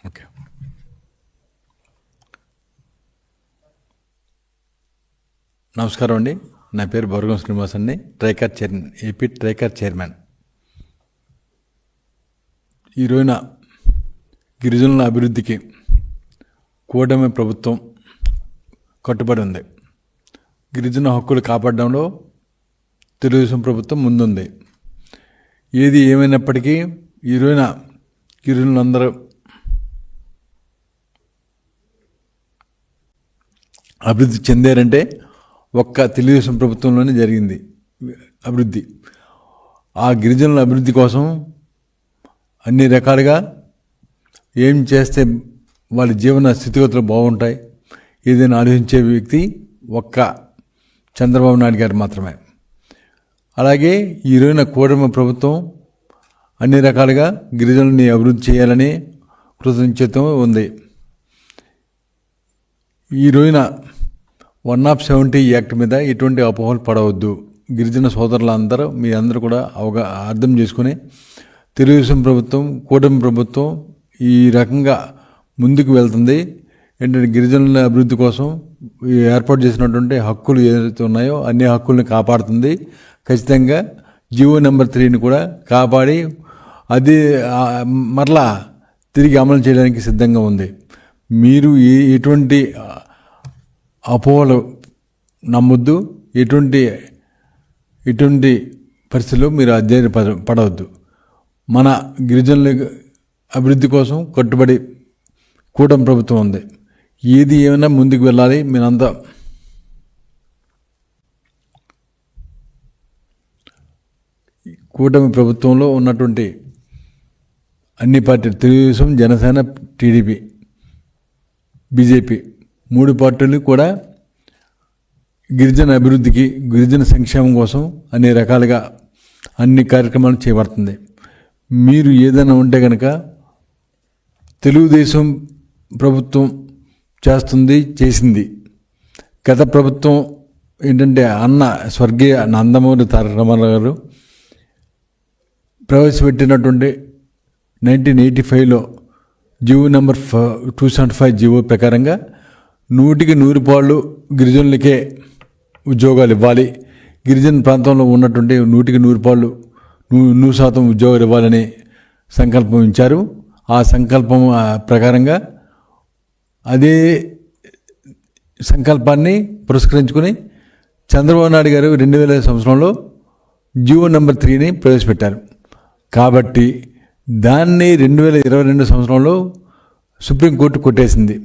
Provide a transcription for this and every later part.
Okay. నమస్కారం అండి. నా పేరు బొరగం శ్రీనివాస్ అండి. AP TRICOR chairman. ఈ రోజున గిరిజనుల అభివృద్ధికి కూటమి ప్రభుత్వం కట్టుబడి ఉంది. గిరిజన హక్కులు కాపాడడంలో తెలుగుదేశం ప్రభుత్వం ముందుంది. ఏది ఏమైనప్పటికీ ఈ రోజున గిరిజనులందరూ అభివృద్ధి చెందారంటే ఒక్క తెలుగుదేశం ప్రభుత్వంలోనే జరిగింది అభివృద్ధి. ఆ గిరిజనుల అభివృద్ధి కోసం అన్ని రకాలుగా ఏం చేస్తే వాళ్ళ జీవన స్థితిగతులు బాగుంటాయి ఏదైనా ఆలోచించే వ్యక్తి ఒక్క చంద్రబాబు నాయుడు గారు మాత్రమే. అలాగే ఈ రోజున కూటమి ప్రభుత్వం అన్ని రకాలుగా గిరిజనుల్ని అభివృద్ధి చేయాలని కృతనిశ్చయితం ఉంది. ఈ రోజున 170 యాక్ట్ మీద ఎటువంటి అపోహలు పడవద్దు. గిరిజన సోదరులందరూ మీ అందరూ కూడా అర్థం చేసుకుని తెలుగుదేశం ప్రభుత్వం కూటమి ప్రభుత్వం ఈ రకంగా ముందుకు వెళ్తుంది. ఏంటంటే గిరిజనుల అభివృద్ధి కోసం ఏర్పాటు చేసినటువంటి హక్కులు ఏదైతే ఉన్నాయో అన్ని హక్కుల్ని కాపాడుతుంది. ఖచ్చితంగా జీవో నెంబర్ 3ని కూడా కాపాడి అది మరలా తిరిగి అమలు చేయడానికి సిద్ధంగా ఉంది. మీరు ఎటువంటి అపోహలు నమ్మొద్దు. ఎటువంటి పరిస్థితుల్లో మీరు అధ్యయన పడవద్దు. మన గిరిజనుల అభివృద్ధి కోసం కట్టుబడి కూటమి ప్రభుత్వం ఉంది. ఏది ఏమైనా ముందుకు వెళ్ళాలి. మీరంతా కూటమి ప్రభుత్వంలో ఉన్నటువంటి అన్ని పార్టీలు తెలుగుదేశం, జనసేన, టీడీపీ, బీజేపీ 3 పార్టీలు కూడా గిరిజన అభివృద్ధికి గిరిజన సంక్షేమం కోసం అన్ని రకాలుగా అన్ని కార్యక్రమాలు చేపడుతుంది. మీరు ఏదైనా ఉంటే కనుక తెలుగుదేశం ప్రభుత్వం చేసింది. గత ప్రభుత్వం ఏంటంటే స్వర్గీయ నందమూరి తారక రామారావు గారు ప్రవేశపెట్టినటువంటి 1985లో జీవో నెంబర్ 275 జీవో ప్రకారంగా 100% గిరిజనులకే ఉద్యోగాలు ఇవ్వాలి. గిరిజన ప్రాంతంలో ఉన్నటువంటి 100% ఉద్యోగాలు ఇవ్వాలని సంకల్పం ఇచ్చారు. ఆ సంకల్పం ప్రకారంగా అదే సంకల్పాన్ని పురస్కరించుకొని చంద్రబాబు నాయుడు గారు 2000 సంవత్సరంలో జీవో నెంబర్ 3ని ప్రవేశపెట్టారు. కాబట్టి దాన్ని 2022 సంవత్సరంలో సుప్రీంకోర్టు కొట్టేసింది.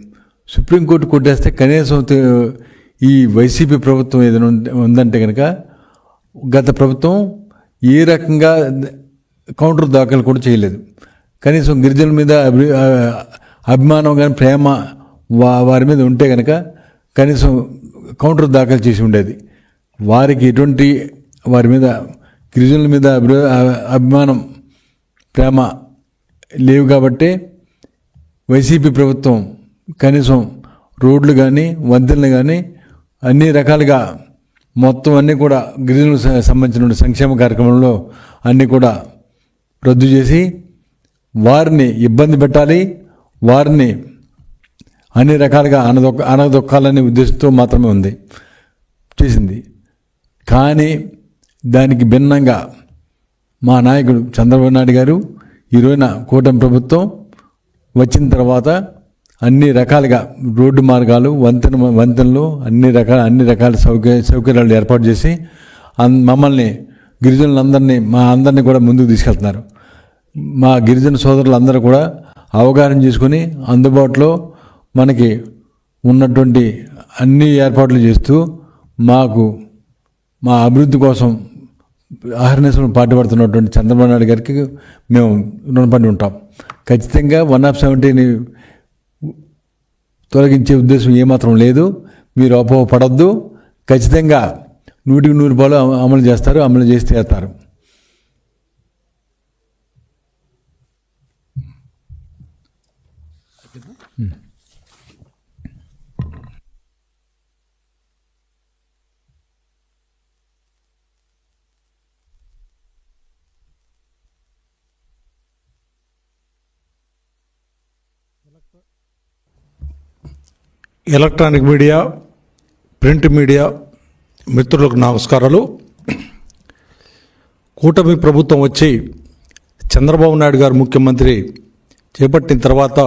సుప్రీంకోర్టు కొట్టేస్తే కనీసం ఈ వైసీపీ ప్రభుత్వం ఏదైనా ఉందంటే కనుక గత ప్రభుత్వం ఏ రకంగా కౌంటర్ దాఖలు కూడా చేయలేదు. కనీసం గిరిజనుల మీద అభిమానం కానీ ప్రేమ వారి మీద ఉంటే కనుక కనీసం కౌంటర్ దాఖలు చేసి ఉండేది. వారి మీద గిరిజనుల మీద అభిమానం ప్రేమ లేవు. కాబట్టి వైసీపీ ప్రభుత్వం కనీసం రోడ్లు కానీ వంతెనలు కానీ అన్ని రకాలుగా మొత్తం అన్నీ కూడా గిరిజనులకు సంబంధించిన సంక్షేమ కార్యక్రమంలో అన్నీ కూడా రద్దు చేసి వారిని ఇబ్బంది పెట్టాలి, వారిని అన్ని రకాలుగా అనదొక్కాలనే ఉద్దేశంతో మాత్రమే చేసింది. కానీ దానికి భిన్నంగా మా నాయకుడు చంద్రబాబు నాయుడు గారు ఈ రోజున కూటమి ప్రభుత్వం వచ్చిన తర్వాత అన్ని రకాలుగా రోడ్డు మార్గాలు వంతెనలు అన్ని రకాల సౌకర్యాలు ఏర్పాటు చేసి మమ్మల్ని గిరిజనులందరినీ మా అందరినీ కూడా ముందుకు తీసుకెళ్తున్నారు. మా గిరిజన సోదరులందరూ కూడా అవగాహన చేసుకుని అందుబాటులో మనకి ఉన్నటువంటి అన్ని ఏర్పాట్లు చేస్తూ మా అభివృద్ధి కోసం అహర్నిశలు పాటుపడుతున్నటువంటి చంద్రబాబు నాయుడు గారికి మేము రుణపడి ఉంటాం. ఖచ్చితంగా 170ని తొలగించే ఉద్దేశం ఏమాత్రం లేదు. మీరు అపోహపడద్దు. ఖచ్చితంగా 100% అమలు చేస్తారు, అమలు చేసి తీరుతారు. ఎలక్ట్రానిక్ మీడియా, ప్రింట్ మీడియా మిత్రులకు నమస్కారాలు. కూటమి ప్రభుత్వం వచ్చి చంద్రబాబు నాయుడు గారు ముఖ్యమంత్రి చేపట్టిన తర్వాత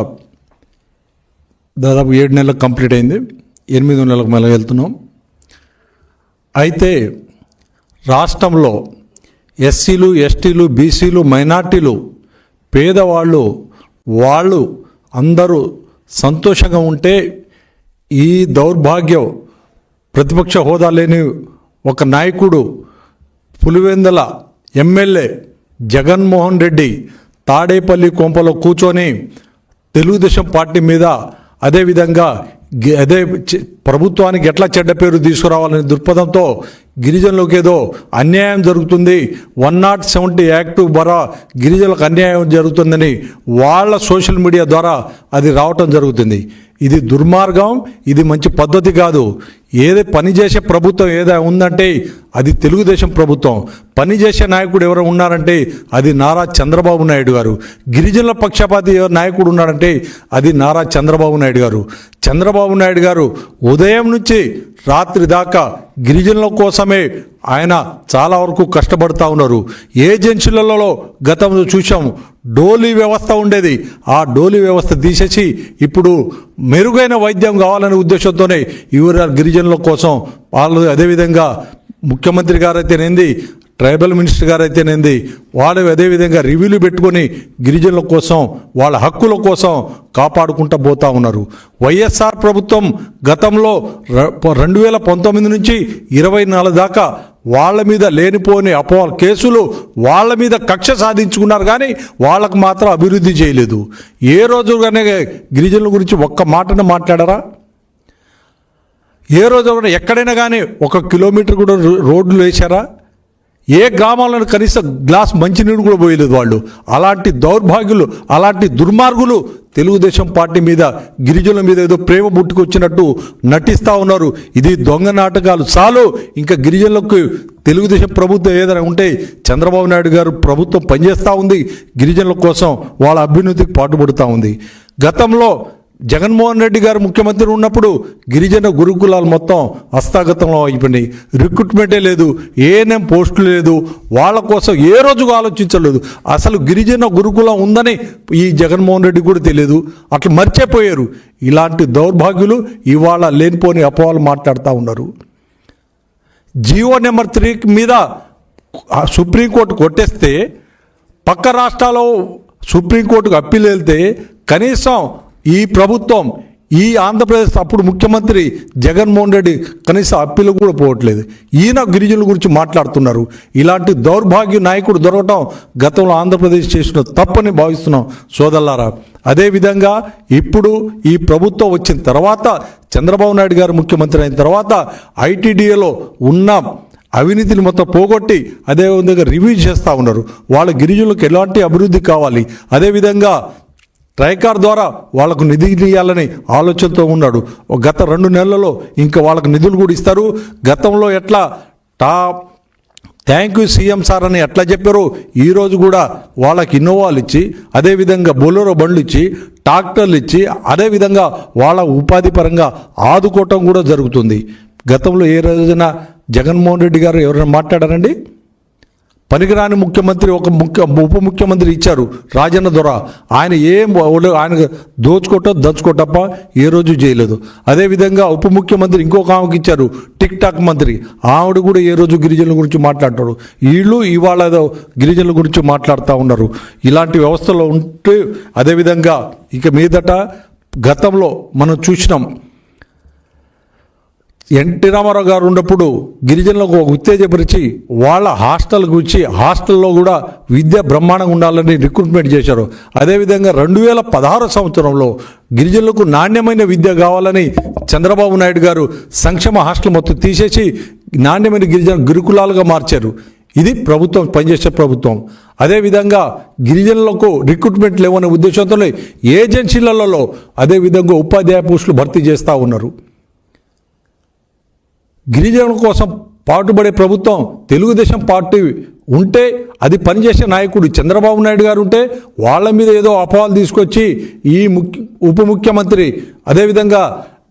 దాదాపు 7 నెలలకు కంప్లీట్ అయింది. 8వ నెలకు మళ్ళీ వెళ్తున్నాం. అయితే రాష్ట్రంలో ఎస్సీలు, ఎస్టీలు, బీసీలు, మైనార్టీలు, పేదవాళ్ళు వాళ్ళు అందరూ సంతోషంగా ఉంటే ఈ దౌర్భాగ్యం ప్రతిపక్ష హోదా లేని ఒక నాయకుడు పులివెందుల ఎమ్మెల్యే జగన్మోహన్ రెడ్డి తాడేపల్లి కొంపలో కూర్చొని తెలుగుదేశం పార్టీ మీద అదేవిధంగా ప్రభుత్వానికి ఎట్లా చెడ్డ పేరు తీసుకురావాలనే దృక్పథంతో గిరిజనులకు ఏదో అన్యాయం జరుగుతుంది, 170 యాక్ట్ ద్వారా గిరిజనులకు అన్యాయం జరుగుతుందని వాళ్ళ సోషల్ మీడియా ద్వారా అది రావటం జరుగుతుంది. ఇది దుర్మార్గం, ఇది మంచి పద్ధతి కాదు. పనిచేసే ప్రభుత్వం ఏదైనా ఉందంటే అది తెలుగుదేశం ప్రభుత్వం. పనిచేసే నాయకుడు ఎవరు ఉన్నారంటే అది నారా చంద్రబాబు నాయుడు గారు. గిరిజనుల పక్షపాతి నాయకుడు ఉన్నాడంటే అది నారా చంద్రబాబు నాయుడు గారు. చంద్రబాబు నాయుడు గారు ఉదయం నుంచి రాత్రి దాకా గిరిజనుల కోసమే ఆయన చాలా వరకు కష్టపడుతూ ఉన్నారు. ఏజెన్సీలలో గతంలో చూసాం, డోలీ వ్యవస్థ ఉండేది. ఆ డోలీ వ్యవస్థ తీసేసి ఇప్పుడు మెరుగైన వైద్యం కావాలనే ఉద్దేశంతోనే ఇవరు గిరిజనుల కోసం వాళ్ళు, అదేవిధంగా ముఖ్యమంత్రి గారైతేనేంది, ట్రైబల్ మినిస్టర్ గారైతేనేంది, వాళ్ళు అదేవిధంగా రివ్యూలు పెట్టుకొని గిరిజనుల కోసం వాళ్ళ హక్కుల కోసం కాపాడుకుంటూ పోతూ ఉన్నారు. వైఎస్ఆర్ ప్రభుత్వం గతంలో 2019 నుంచి 24 దాకా వాళ్ళ మీద లేనిపోని అపోహల కేసులు, వాళ్ళ మీద కక్ష సాధించుకున్నారు, కానీ వాళ్ళకు మాత్రం అభివృద్ధి చేయలేదు. ఏ రోజుగానే గిరిజనుల గురించి ఒక్క మాటను మాట్లాడారా? ఏ రోజు ఎక్కడైనా కానీ 1 కిలోమీటర్ కూడా రోడ్లు వేశారా? ఏ గ్రామాలను కనీసం గ్లాస్ మంచినీళ్ళు కూడా పోయలేదు వాళ్ళు. అలాంటి దౌర్భాగ్యులు, అలాంటి దుర్మార్గులు తెలుగుదేశం పార్టీ మీద, గిరిజనుల మీద ఏదో ప్రేమ పుట్టుకొచ్చినట్టు నటిస్తూ ఉన్నారు. ఇది దొంగ నాటకాలు చాలు. ఇంకా గిరిజనులకు తెలుగుదేశం ప్రభుత్వం ఏదైనా ఉంటే చంద్రబాబు నాయుడు గారు ప్రభుత్వం పనిచేస్తూ ఉంది, గిరిజనుల కోసం వాళ్ళ అభ్యున్నతికి పాటుపడుతూ ఉంది. గతంలో జగన్మోహన్ రెడ్డి గారు ముఖ్యమంత్రి ఉన్నప్పుడు గిరిజన గురుకులాలు మొత్తం హస్తగతంలో అయిపోయినాయి. రిక్రూట్మెంటే లేదు, ఏఎన్ఎం పోస్టులు లేదు. వాళ్ళ కోసం ఏ రోజు ఆలోచించలేదు. అసలు గిరిజన గురుకులం ఉందని ఈ జగన్మోహన్ రెడ్డి కూడా తెలియదు, అట్లా మర్చిపోయారు. ఇలాంటి దౌర్భాగ్యులు ఇవాళ లేనిపోని అపోహలు మాట్లాడుతూ ఉన్నారు. జీవో నెంబర్ 3 మీద సుప్రీంకోర్టు కొట్టేస్తే పక్క రాష్ట్రాల్లో సుప్రీంకోర్టుకు అప్పీల్ వెళ్తే కనీసం ఈ ప్రభుత్వం, ఈ ఆంధ్రప్రదేశ్ అప్పుడు ముఖ్యమంత్రి జగన్మోహన్ రెడ్డి కనీసం అప్పీలు కూడా పోవట్లేదు. ఈయన గిరిజనుల గురించి మాట్లాడుతున్నారు. ఇలాంటి దౌర్భాగ్య నాయకుడు దొరకటం గతంలో ఆంధ్రప్రదేశ్ చేసిన తప్పని భావిస్తున్నాం సోదరులారా. అదేవిధంగా ఇప్పుడు ఈ ప్రభుత్వం వచ్చిన తర్వాత, చంద్రబాబు నాయుడు గారు ముఖ్యమంత్రి అయిన తర్వాత ఐటీడీఏలో ఉన్న అవినీతిని మొత్తం పోగొట్టి అదేవిధంగా రివ్యూ చేస్తూ ఉన్నారు. వాళ్ళ గిరిజనులకు ఎలాంటి అభివృద్ధి కావాలి, అదేవిధంగా ట్రైకార్ ద్వారా వాళ్లకు నిధులు ఇవ్వాలని ఆలోచనతో ఉన్నాడు. గత 2 నెలల్లో ఇంకా వాళ్ళకు నిధులు కూడా ఇస్తారు. గతంలో ఎట్లా థ్యాంక్ యూ సీఎం సార్ అని ఎట్లా చెప్పారో ఈరోజు కూడా వాళ్ళకి ఇన్నోవాలు ఇచ్చి, అదేవిధంగా బొలెరో బండ్లు ఇచ్చి, ట్రాక్టర్లు ఇచ్చి, అదేవిధంగా వాళ్ళ ఉపాధి పరంగా ఆదుకోవటం కూడా జరుగుతుంది. గతంలో ఏ రోజున జగన్మోహన్ రెడ్డి గారు ఎవరైనా మాట్లాడారండి? పనికిరాని ముఖ్యమంత్రి ఒక ఉప ముఖ్యమంత్రి ఇచ్చారు, రాజన్న దొర. ఆయన ఆయన దంచుకోటప్ప ఏ రోజు చేయలేదు. అదేవిధంగా ఉప ముఖ్యమంత్రి ఇంకొక ఆమెకి ఇచ్చారు, టిక్ టాక్ మంత్రి. ఆవిడ కూడా ఏ రోజు గిరిజనుల గురించి మాట్లాడతారు. వీళ్ళు ఇవాళ గిరిజనుల గురించి మాట్లాడుతూ ఉన్నారు. ఇలాంటి వ్యవస్థలో ఉంటే అదేవిధంగా ఇక మీదట గతంలో మనం చూసినాం, ఎన్టీ రామారావు గారు ఉన్నప్పుడు గిరిజనులకు ఉత్తేజపరిచి వాళ్ళ హాస్టల్కి వచ్చి హాస్టల్లో కూడా విద్య బ్రహ్మాండంగా ఉండాలని రిక్రూట్మెంట్ చేశారు. అదేవిధంగా 2016 సంవత్సరంలో గిరిజనులకు నాణ్యమైన విద్య కావాలని చంద్రబాబు నాయుడు గారు సంక్షేమ హాస్టల్ మొత్తం తీసేసి నాణ్యమైన గిరిజన గురుకులాలుగా మార్చారు. ఇది ప్రభుత్వం, పనిచేసే ప్రభుత్వం. అదేవిధంగా గిరిజనులకు రిక్రూట్మెంట్ లేవనే ఉద్దేశంతో ఏజెన్సీలలో అదేవిధంగా ఉపాధ్యాయ పోస్టులు భర్తీ చేస్తూ ఉన్నారు. గిరిజనుల కోసం పాటుపడే ప్రభుత్వం తెలుగుదేశం పార్టీ ఉంటే అది పనిచేసే నాయకుడు చంద్రబాబు నాయుడు గారు ఉంటే వాళ్ళ మీద ఏదో అపవాలు తీసుకొచ్చి ఈ ఉప ముఖ్యమంత్రి అదేవిధంగా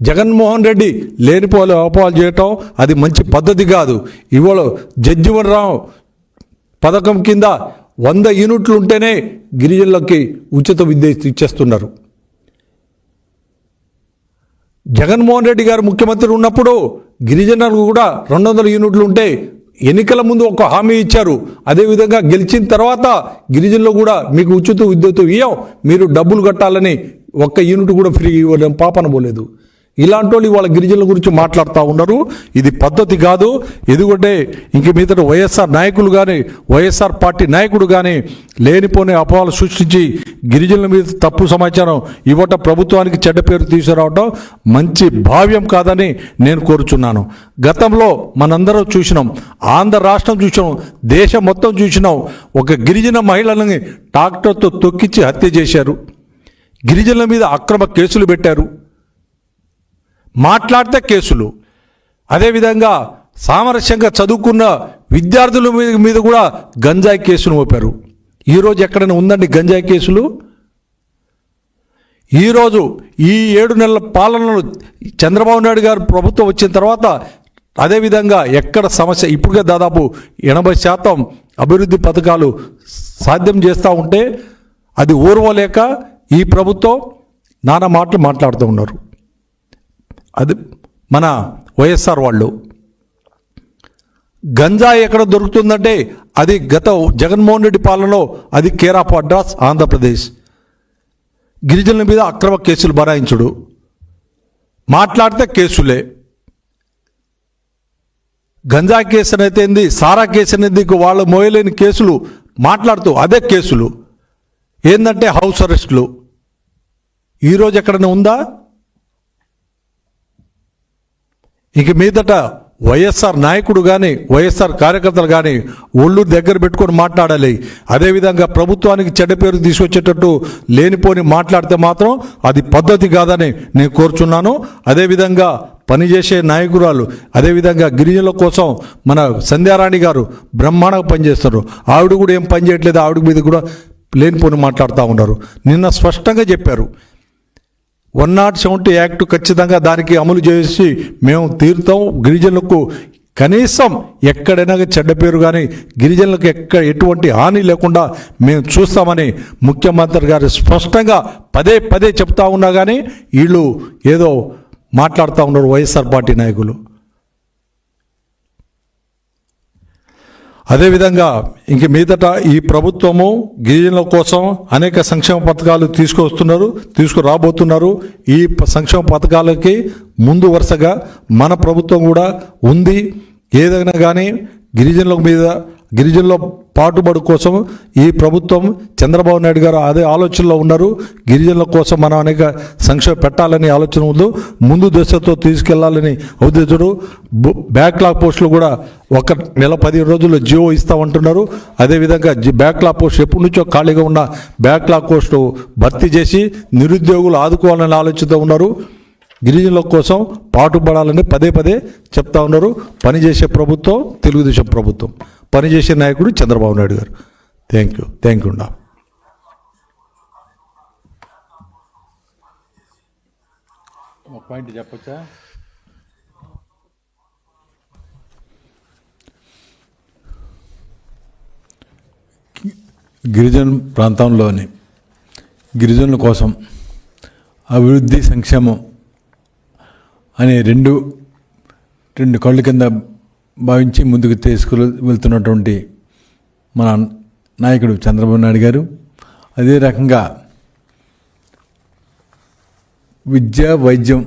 జగన్మోహన్ రెడ్డి లేనిపోలే అపవాలు చేయటం అది మంచి పద్ధతి కాదు. ఇవాళ జగ్జీవనరావు పథకం కింద 100 యూనిట్లు ఉంటేనే గిరిజనులకి ఉచిత విద్య ఇచ్చేస్తున్నారు. జగన్మోహన్ రెడ్డి గారు ముఖ్యమంత్రి ఉన్నప్పుడు గిరిజనులకు కూడా 200 యూనిట్లు ఉంటే ఎన్నికల ముందు ఒక హామీ ఇచ్చారు. అదేవిధంగా గెలిచిన తర్వాత గిరిజనులు కూడా మీకు ఉచిత విద్యుత్ ఇయ్యం, మీరు డబ్బులు కట్టాలని 1 యూనిట్ కూడా ఫ్రీ ఇవ్వడం పాపన పోలేదు. ఇలాంటి వాళ్ళు వాళ్ళ గిరిజనుల గురించి మాట్లాడుతూ ఉన్నారు. ఇది పద్ధతి కాదు. ఎందుకంటే ఇంక మీదట వైఎస్ఆర్ నాయకులు కానీ వైఎస్ఆర్ పార్టీ నాయకుడు కానీ లేనిపోని అపోహలు సృష్టించి గిరిజనుల మీద తప్పు సమాచారం ఇవ్వటం, ప్రభుత్వానికి చెడ్డ పేరు తీసుకురావటం మంచి భావ్యం కాదని నేను కోరుచున్నాను. గతంలో మనందరం చూసినాం, ఆంధ్ర రాష్ట్రం చూసినాం, దేశం మొత్తం చూసినాం. ఒక గిరిజన మహిళలని ట్రాక్టర్తో తొక్కించి హత్య చేశారు. గిరిజనుల మీద అక్రమ కేసులు పెట్టారు, మాట్లాడితే కేసులు. అదేవిధంగా సామరస్యంగా చదువుకున్న విద్యార్థుల మీద కూడా గంజాయి కేసులు మోపారు. ఈరోజు ఎక్కడైనా ఉందండి గంజాయి కేసులు? ఈరోజు ఈ 7 నెలల పాలనలో చంద్రబాబు నాయుడు గారు ప్రభుత్వం వచ్చిన తర్వాత అదేవిధంగా ఎక్కడ సమస్య ఇప్పటికే దాదాపు 80% అభివృద్ధి పథకాలు సాధ్యం చేస్తూ ఉంటే అది ఓర్వలేక ఈ ప్రభుత్వం నానా మాటలు మాట్లాడుతూ ఉన్నారు. అది మన వైఎస్ఆర్ వాళ్ళు. గంజాయి ఎక్కడ దొరుకుతుందంటే అది గత జగన్మోహన్ రెడ్డి పాలనలో అది కేర్ ఆఫ్ అడ్రస్ ఆంధ్రప్రదేశ్. గిరిజనుల మీద అక్రమ కేసులు బనాయించుడు, మాట్లాడితే కేసులే. గంజాయి కేసు అనేది ఏంది, సారా కేసు అనేది వాళ్ళు మోయలేని కేసులు మాట్లాడుతూ అదే కేసులు. ఏంటంటే హౌస్ అరెస్టులు. ఈరోజు ఎక్కడైనా ఉందా? ఇక మీదట వైఎస్ఆర్ నాయకుడు కానీ వైఎస్ఆర్ కార్యకర్తలు కానీ ఒళ్ళు దగ్గర పెట్టుకొని మాట్లాడాలి. అదేవిధంగా ప్రభుత్వానికి చెడ్డ పేరు తీసుకొచ్చేటట్టు లేనిపోని మాట్లాడితే మాత్రం అది పద్ధతి కాదని నేను కోరుచున్నాను. అదేవిధంగా పనిచేసే నాయకురాలు అదేవిధంగా గిరిజనుల కోసం మన సంధ్యారాణి గారు బ్రహ్మాండంగా పనిచేస్తారు. ఆవిడ కూడా ఏం పని చేయట్లేదు, ఆవిడ మీద కూడా లేనిపోని మాట్లాడుతూ ఉన్నారు. నిన్న స్పష్టంగా చెప్పారు 170 యాక్ట్ ఖచ్చితంగా దానికి అమలు చేసి మేము తీరుతాం. గిరిజనులకు కనీసం ఎక్కడైనా చెడ్డ పేరు కానీ గిరిజనులకు ఎటువంటి హాని లేకుండా మేము చూస్తామని ముఖ్యమంత్రి గారు స్పష్టంగా పదే చెప్తా ఉన్నా కానీ వీళ్ళు ఏదో మాట్లాడుతూ ఉన్నారు వైఎస్ఆర్ పార్టీ నాయకులు. అదేవిధంగా ఇంక మీదట ఈ ప్రభుత్వము గిరిజనుల కోసం అనేక సంక్షేమ పథకాలు తీసుకురాబోతున్నారు. ఈ సంక్షేమ పథకాలకి ముందు వరుసగా మన ప్రభుత్వం కూడా ఉంది. ఏదైనా కానీ గిరిజనుల పాటుబడి కోసం ఈ ప్రభుత్వం చంద్రబాబు నాయుడు గారు అదే ఆలోచనలో ఉన్నారు. గిరిజనుల కోసం మనం అనేక సంక్షేమ పెట్టాలని ఆలోచన ఉంది. ముందు దశతో తీసుకెళ్లాలని ఉద్దేశుడు. బ్యాక్లాగ్ పోస్టులు కూడా 1 నెల 15 రోజుల్లో జియో ఇస్తామంటున్నారు. అదేవిధంగా బ్యాక్లాగ్ పోస్ట్ ఎప్పటి నుంచో ఖాళీగా ఉన్న బ్యాక్లాగ్ పోస్టు భర్తీ చేసి నిరుద్యోగులు ఆదుకోవాలని ఆలోచనతో ఉన్నారు. గిరిజనుల కోసం పాటుపడాలని పదే చెప్తా ఉన్నారు. పనిచేసే ప్రభుత్వం తెలుగుదేశం ప్రభుత్వం, పనిచేసే నాయకుడు చంద్రబాబు నాయుడు గారు. థ్యాంక్ యూ అండి. ఒక పాయింట్ చెప్పచ్చా? గిరిజన ప్రాంతంలోని గిరిజనుల కోసం అభివృద్ధి సంక్షేమం అనే రెండు కళ్ళు కింద భావించి ముందుకు వెళ్తున్నటువంటి మన నాయకుడు చంద్రబాబు నాయుడు గారు అదే రకంగా విద్య వైద్యం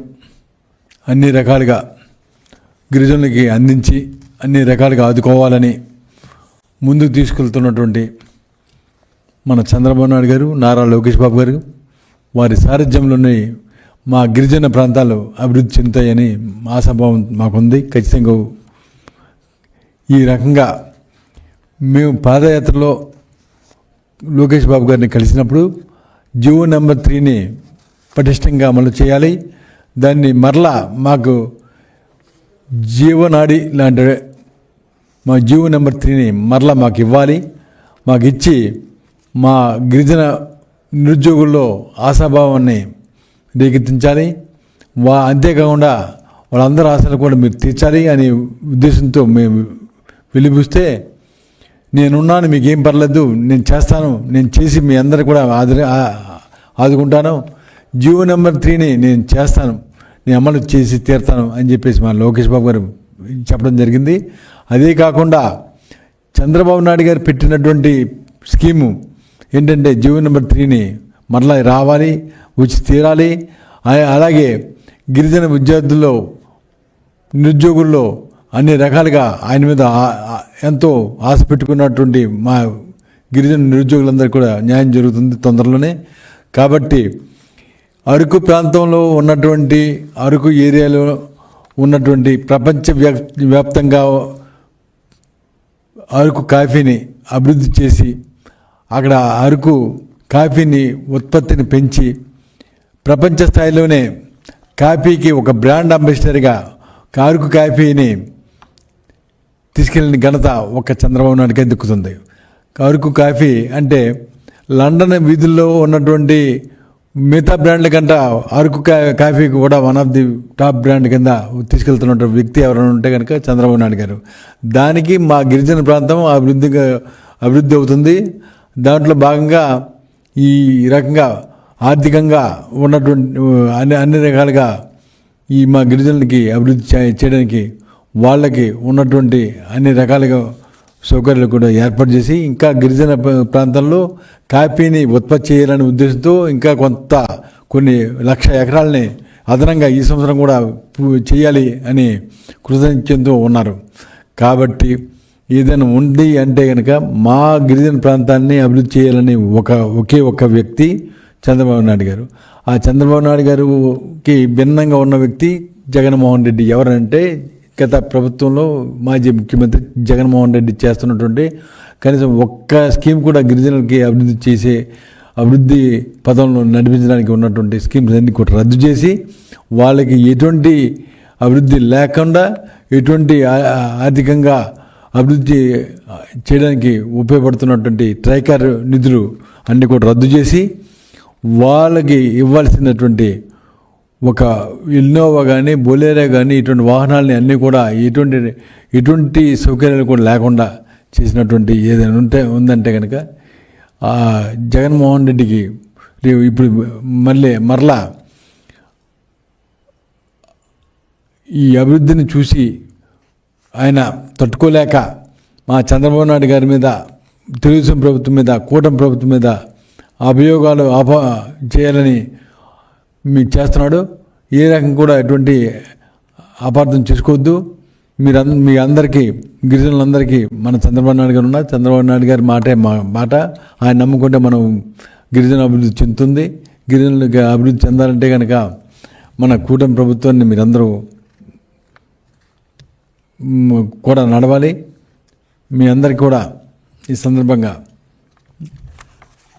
అన్ని రకాలుగా గిరిజనులకి అందించి అన్ని రకాలుగా ఆదుకోవాలని ముందుకు తీసుకెళ్తున్నటువంటి మన చంద్రబాబు నాయుడు గారు, నారా లోకేష్ బాబు గారు వారి సారథ్యంలోనే మా గిరిజన ప్రాంతాలు అభివృద్ధి చెందుతాయని ఆశాభావం మాకుంది. ఖచ్చితంగా ఈ రకంగా మేము పాదయాత్రలో లోకేష్ బాబు గారిని కలిసినప్పుడు జియో నెంబర్ 3ని పటిష్టంగా అమలు చేయాలి, దాన్ని మరలా మాకు జీవనాడి లాంటి మా జీవో నెంబర్ 3ని మరలా మాకు ఇవ్వాలి. మాకు ఇచ్చి మా గిరిజన నిరుద్యోగుల్లో ఆశాభావాన్ని రేకెత్తించాలి. అంతేకాకుండా వాళ్ళందరి ఆశలు కూడా మీరు తీర్చాలి అనే ఉద్దేశంతో మేము వెలిపిస్తే, నేనున్నాను, మీకేం పర్లేదు, నేను చేస్తాను, నేను చేసి మీ అందరు కూడా ఆదుకుంటాను, జీవో నెంబర్ 3ని నేను చేస్తాను, నేను అమలు చేసి తీరుతాను అని చెప్పేసి మా లోకేష్ బాబు గారు చెప్పడం జరిగింది. అదే కాకుండా చంద్రబాబు నాయుడు గారు పెట్టినటువంటి స్కీము ఏంటంటే జీవో నెంబర్ 3ని మరలా రావాలి, వచ్చి తీరాలి. అలాగే గిరిజన విద్యార్థుల్లో నిరుద్యోగుల్లో అన్ని రకాలుగా ఆయన మీద ఎంతో ఆశ పెట్టుకున్నటువంటి మా గిరిజన నిరుద్యోగులందరికీ కూడా న్యాయం జరుగుతుంది తొందరలోనే. కాబట్టి అరకు ప్రాంతంలో ఉన్నటువంటి, అరకు ఏరియాలో ఉన్నటువంటి వ్యాప్తంగా అరకు కాఫీని అభివృద్ధి చేసి అక్కడ అరకు కాఫీని ఉత్పత్తిని పెంచి ప్రపంచ స్థాయిలోనే కాఫీకి ఒక బ్రాండ్ అంబాసిడర్గా అరకు కాఫీని తీసుకెళ్ళిన ఘనత ఒక చంద్రబాబు నాయుడుకే దక్కుతుంది. అరకు కాఫీ అంటే లండన్ వీధుల్లో ఉన్నటువంటి మిగతా బ్రాండ్ల కంటే అరకు కాఫీకి కూడా one of the top brand కింద తీసుకెళ్తున్న వ్యక్తి ఎవరైనా ఉంటే కనుక చంద్రబాబు నాయుడు గారు. దానికి మా గిరిజన ప్రాంతం అభివృద్ధి అవుతుంది. దాంట్లో భాగంగా ఈ రకంగా ఆర్థికంగా ఉన్నటువంటి అన్ని రకాలుగా ఈ మా గిరిజనులకి అభివృద్ధి చేయడానికి వాళ్ళకి ఉన్నటువంటి అన్ని రకాలుగా సౌకర్యాలు కూడా ఏర్పాటు చేసి ఇంకా గిరిజన ప్రాంతంలో కాఫీని ఉత్పత్తి చేయాలనే ఉద్దేశంతో ఇంకా కొన్ని 1,00,000 ఎకరాలని అదనంగా ఈ సంవత్సరం కూడా చేయాలి అని కృతజ్ఞతతో ఉన్నారు. కాబట్టి ఏదైనా ఉంది అంటే కనుక మా గిరిజన ప్రాంతాన్ని అభివృద్ధి చేయాలని ఒకే ఒక్క వ్యక్తి చంద్రబాబు నాయుడు గారు. ఆ చంద్రబాబు నాయుడు గారికి భిన్నంగా ఉన్న వ్యక్తి జగన్మోహన్ రెడ్డి. ఎవరంటే గత ప్రభుత్వంలో మాజీ ముఖ్యమంత్రి జగన్మోహన్ రెడ్డి చేస్తున్నటువంటి కనీసం ఒక్క స్కీమ్ కూడా గిరిజనులకి అభివృద్ధి పదంలో నడిపించడానికి ఉన్నటువంటి స్కీమ్స్ అన్ని కూడా రద్దు చేసి వాళ్ళకి ఎటువంటి అభివృద్ధి లేకుండా ఎటువంటి ఆర్థికంగా అభివృద్ధి చేయడానికి ఉపయోగపడుతున్నటువంటి ట్రైకార్ నిధులు అన్నీ కూడా రద్దు చేసి వాళ్ళకి ఇవ్వాల్సినటువంటి ఒక ఇన్నోవా కానీ బొలేరో కానీ ఇటువంటి వాహనాలని అన్నీ కూడా ఎటువంటి సౌకర్యాలు కూడా లేకుండా చేసినటువంటి ఏదైనా ఉందంటే కనుక జగన్మోహన్ రెడ్డికి ఇప్పుడు మరలా ఈ అభివృద్ధిని చూసి ఆయన తట్టుకోలేక మా చంద్రబాబు నాయుడు గారి మీద, తెలుగుదేశం ప్రభుత్వం మీద, కూటమి ప్రభుత్వం మీద అభియోగాలు చేయాలని మీకు చేస్తున్నాడు. ఏ రకం కూడా ఎటువంటి అపార్థం చేసుకోవద్దు. మీ అందరికీ, గిరిజనులందరికీ మన చంద్రబాబు నాయుడు గారు ఉన్నారు. చంద్రబాబు నాయుడు గారి మాటే మా మాట. ఆయన నమ్ముకుంటే మనం గిరిజన అభివృద్ధి చెందుతుంది. గిరిజనులకి అభివృద్ధి చెందాలంటే కనుక మన కూటమి ప్రభుత్వాన్ని మీరందరూ కూడా నడవాలి. మీ అందరికీ కూడా ఈ సందర్భంగా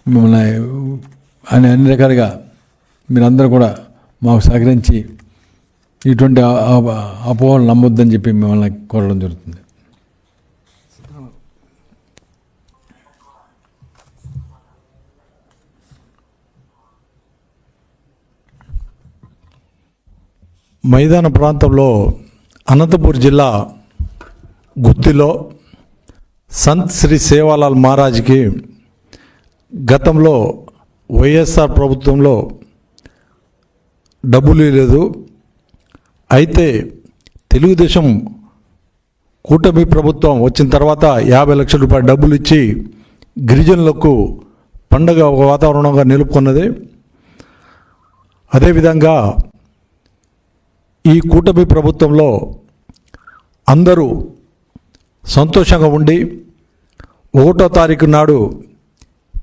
మిమ్మల్ని అన్ని రకాలుగా మీరందరూ కూడా మాకు సహకరించి ఇటువంటి అపోహలు నమ్మొద్దని చెప్పి మిమ్మల్ని కోరడం జరుగుతుంది. మైదాన ప్రాంతంలో అనంతపూర్ జిల్లా గుత్తిలో సంత్ శ్రీ సేవాలాల్ మహారాజ్కి గతంలో వైఎస్ఆర్ ప్రభుత్వంలో డబ్బులు లేదు. అయితే తెలుగుదేశం కూటమి ప్రభుత్వం వచ్చిన తర్వాత 50 లక్షల రూపాయల డబ్బులు ఇచ్చి గిరిజనులకు పండగ వాతావరణంగా నిలుపుకున్నది. అదేవిధంగా ఈ కూటమి ప్రభుత్వంలో అందరూ సంతోషంగా ఉండి 1వ తారీఖు నాడు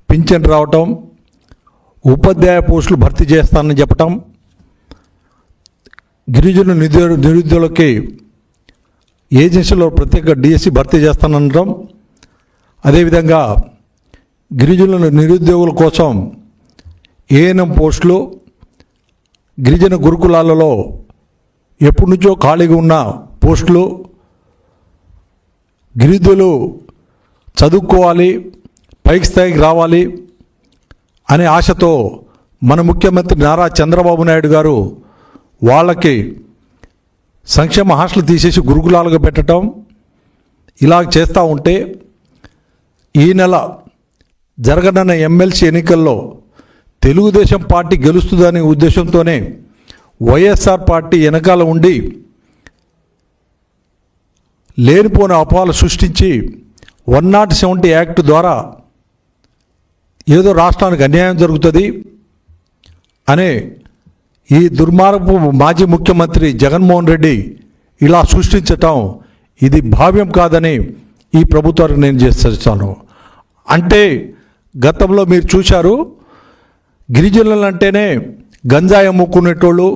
పింఛన్ రావటం, ఉపాధ్యాయ పోస్టులు భర్తీ చేస్తానని చెప్పటం, గిరిజన నిరుద్యోగులకి ఏజెన్సీలో ప్రత్యేక డిఎస్సి భర్తీ చేస్తాననడం, అదేవిధంగా గిరిజనుల నిరుద్యోగుల కోసం ఏఎన్ఎం పోస్టులు, గిరిజన గురుకులాలలో ఎప్పటి నుంచో ఖాళీగా ఉన్న పోస్టులు, గిరిజనులు చదువుకోవాలి, పైకి స్థాయికి రావాలి అనే ఆశతో మన ముఖ్యమంత్రి నారా చంద్రబాబు నాయుడు గారు వాళ్ళకి సంక్షేమ హాస్టల్ తీసేసి గురుకులాలుగా పెట్టడం ఇలా చేస్తూ ఉంటే ఈ నెల జరగనున్న ఎమ్మెల్సీ ఎన్నికల్లో తెలుగుదేశం పార్టీ గెలుస్తుందనే ఉద్దేశంతోనే వైఎస్ఆర్ పార్టీ వెనకాల ఉండి లేనిపోని అపోహలు సృష్టించి 170 యాక్ట్ ద్వారా ఏదో రాష్ట్రానికి అన్యాయం జరుగుతుంది అనే ఈ దుర్మార్గపు మాజీ ముఖ్యమంత్రి జగన్మోహన్ రెడ్డి ఇలా సృష్టించటం ఇది భావ్యం కాదని ఈ ప్రభుత్వానికి నేను చేస్తాను. అంటే గతంలో మీరు చూశారు, గిరిజనులంటేనే గంజాయి అమ్ముకునేటోళ్ళు,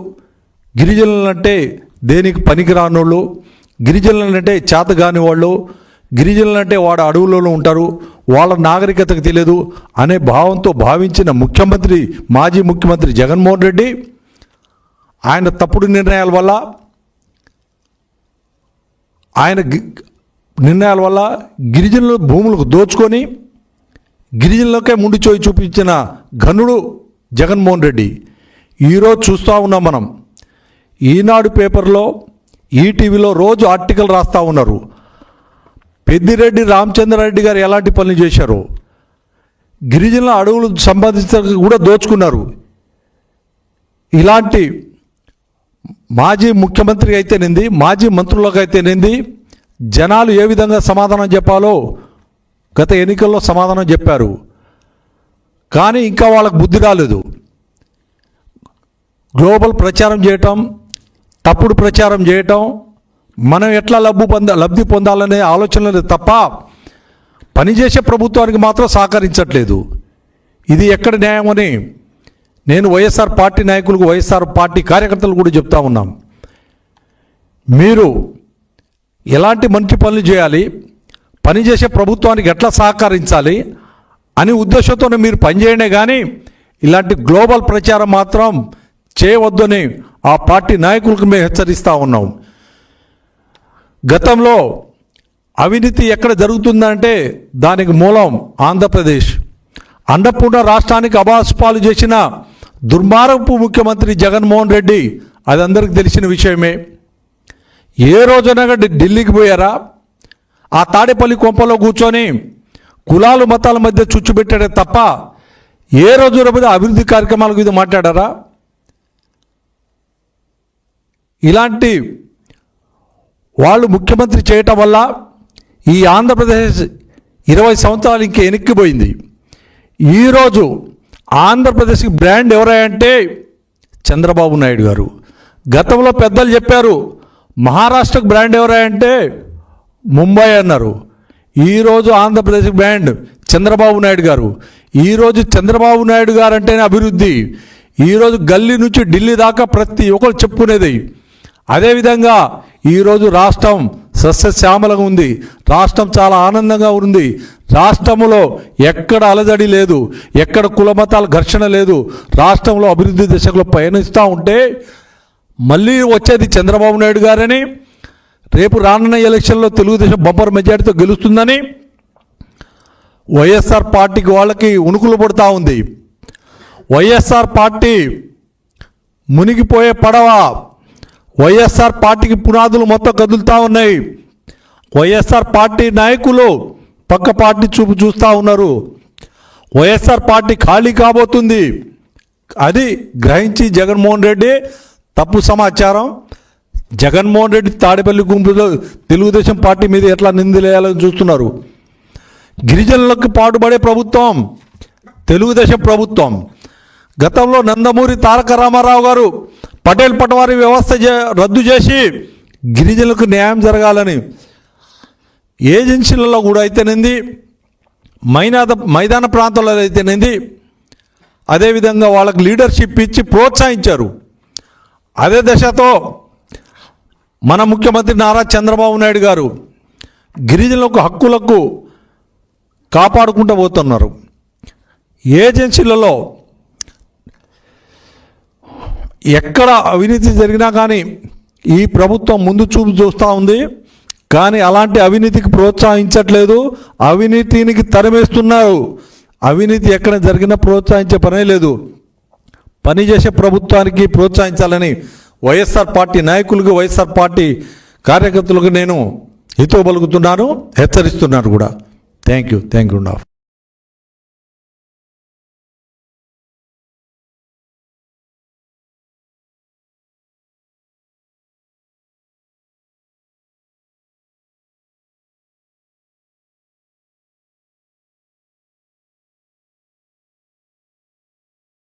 గిరిజనులంటే దేనికి పనికిరానోళ్ళు, గిరిజనులంటే చేతగాని వాళ్ళు, గిరిజనులంటే వాడు అడవులలో ఉంటారు, వాళ్ళ నాగరికతకు తెలియదు అనే భావంతో భావించిన ముఖ్యమంత్రి మాజీ ముఖ్యమంత్రి జగన్మోహన్ రెడ్డి ఆయన తప్పుడు నిర్ణయాల వల్ల గిరిజనుల భూములకు దోచుకొని గిరిజనులకే ముండిచోయి చూపించిన ఘనుడు జగన్మోహన్ రెడ్డి. ఈరోజు చూస్తూ ఉన్నాం మనం, ఈనాడు పేపర్లో, ఈటీవీలో రోజు ఆర్టికల్ రాస్తూ ఉన్నారు. పెద్దిరెడ్డి రామచంద్రారెడ్డి గారు ఎలాంటి పనులు చేశారు, గిరిజనుల అడవులు సంపాదించడానికి కూడా దోచుకున్నారు. ఇలాంటి మాజీ ముఖ్యమంత్రి అయితేనేంది, మాజీ మంత్రులకు అయితేనేంది, జనాలు ఏ విధంగా సమాధానం చెప్పాలో గత ఎన్నికల్లో సమాధానం చెప్పారు. కానీ ఇంకా వాళ్ళకు బుద్ధి రాలేదు. గ్లోబల్ ప్రచారం చేయటం, తప్పుడు ప్రచారం చేయటం, మనం ఎట్లా లబ్ధి పొందాలనే ఆలోచనలు తప్ప పనిచేసే ప్రభుత్వానికి మాత్రం సహకరించట్లేదు. ఇది ఎక్కడ న్యాయమని నేను వైఎస్ఆర్ పార్టీ నాయకులకు, వైఎస్ఆర్ పార్టీ కార్యకర్తలు కూడా చెప్తా ఉన్నాం. మీరు ఎలాంటి మంచి పనులు చేయాలి, పనిచేసే ప్రభుత్వానికి ఎట్లా సహకరించాలి అని ఉద్దేశంతోనే మీరు పనిచేయండి. కానీ ఇలాంటి గ్లోబల్ ప్రచారం మాత్రం చేయవద్దని ఆ పార్టీ నాయకులకు మేము హెచ్చరిస్తూ ఉన్నాం. గతంలో అవినీతి ఎక్కడ జరుగుతుందంటే దానికి మూలం ఆంధ్రప్రదేశ్. అన్నపూర్ణ రాష్ట్రానికి అబాస్పాలు చేసిన దుర్మార్గపు ముఖ్యమంత్రి జగన్మోహన్ రెడ్డి, అది అందరికీ తెలిసిన విషయమే. ఏ రోజునగా ఢిల్లీకి పోయారా, ఆ తాడేపల్లి కొంపలో కూర్చొని కులాలు మతాల మధ్య చుచ్చుపెట్టాడే తప్ప ఏ రోజు అభివృద్ధి కార్యక్రమాల గురించి మాట్లాడారా? ఇలాంటి వాళ్ళు ముఖ్యమంత్రి చేయటం వల్ల ఈ ఆంధ్రప్రదేశ్ 20 సంవత్సరాలు ఇంకా వెనక్కిపోయింది. ఈరోజు ఆంధ్రప్రదేశ్కి బ్రాండ్ ఎవరంటే చంద్రబాబు నాయుడు గారు. గతంలో పెద్దలు చెప్పారు మహారాష్ట్రకు బ్రాండ్ ఎవరంటే ముంబై అన్నారు. ఈరోజు ఆంధ్రప్రదేశ్కి బ్రాండ్ చంద్రబాబు నాయుడు గారు. ఈరోజు చంద్రబాబు నాయుడు గారు అంటేనే అభివృద్ధి. ఈరోజు గల్లీ నుంచి ఢిల్లీ దాకా ప్రతి ఒక్కరు చెప్పుకునేది. అదేవిధంగా ఈరోజు రాష్ట్రం సస్యశ్యామలంగా ఉంది, రాష్ట్రం చాలా ఆనందంగా ఉంది. రాష్ట్రంలో ఎక్కడ అలజడి లేదు, ఎక్కడ కులమతాల ఘర్షణ లేదు. రాష్ట్రంలో అభివృద్ధి దిశలో పయనిస్తూ ఉంటే మళ్ళీ వచ్చేది చంద్రబాబు నాయుడు గారని, రేపు రానున్న ఎలక్షన్లో తెలుగుదేశం బంపర్ మెజార్టీతో గెలుస్తుందని వైఎస్ఆర్ పార్టీకి వాళ్ళకి ఉణుకులు పడుతూ ఉంది. వైఎస్ఆర్ పార్టీ మునిగిపోయే పడవ. వైఎస్ఆర్ పార్టీకి పునాదులు మొత్తం కదులుతూ ఉన్నాయి. వైఎస్ఆర్ పార్టీ నాయకులు పక్క పార్టీ చూస్తూ ఉన్నారు. వైఎస్ఆర్ పార్టీ ఖాళీ కాబోతుంది. అది గ్రహించి జగన్మోహన్ రెడ్డి తప్పు సమాచారం, జగన్మోహన్ రెడ్డి తాడేపల్లి గుంపులో తెలుగుదేశం పార్టీ మీద ఎట్లా నిందలేయాలని చూస్తున్నారు. గిరిజనులకు పాటుపడే ప్రభుత్వం తెలుగుదేశం ప్రభుత్వం. గతంలో నందమూరి తారక రామారావు గారు పటేల్ పటవారీ వ్యవస్థ రద్దు చేసి గిరిజనులకు న్యాయం జరగాలని ఏజెన్సీలలో కూడా అయితేనేది, మైదాన ప్రాంతాలలో అయితేనేది, అదేవిధంగా వాళ్ళకు లీడర్షిప్ ఇచ్చి ప్రోత్సహించారు. అదే దశతో మన ముఖ్యమంత్రి నారా చంద్రబాబు నాయుడు గారు గిరిజనులకు హక్కులకు కాపాడుకుంటూ పోతున్నారు. ఏజెన్సీలలో ఎక్కడ అవినీతి జరిగినా కానీ ఈ ప్రభుత్వం ముందు చూపు చూస్తూ ఉంది. కానీ అలాంటి అవినీతికి ప్రోత్సహించట్లేదు, అవినీతికి తరిమేస్తున్నారు. అవినీతి ఎక్కడ జరిగినా ప్రోత్సహించే పనే లేదు. పనిచేసే ప్రభుత్వానికి ప్రోత్సహించాలని వైఎస్ఆర్ పార్టీ నాయకులకు, వైఎస్ఆర్ పార్టీ కార్యకర్తలకు నేను హితవు పలుకుతున్నాను, హెచ్చరిస్తున్నాను కూడా. Thank you.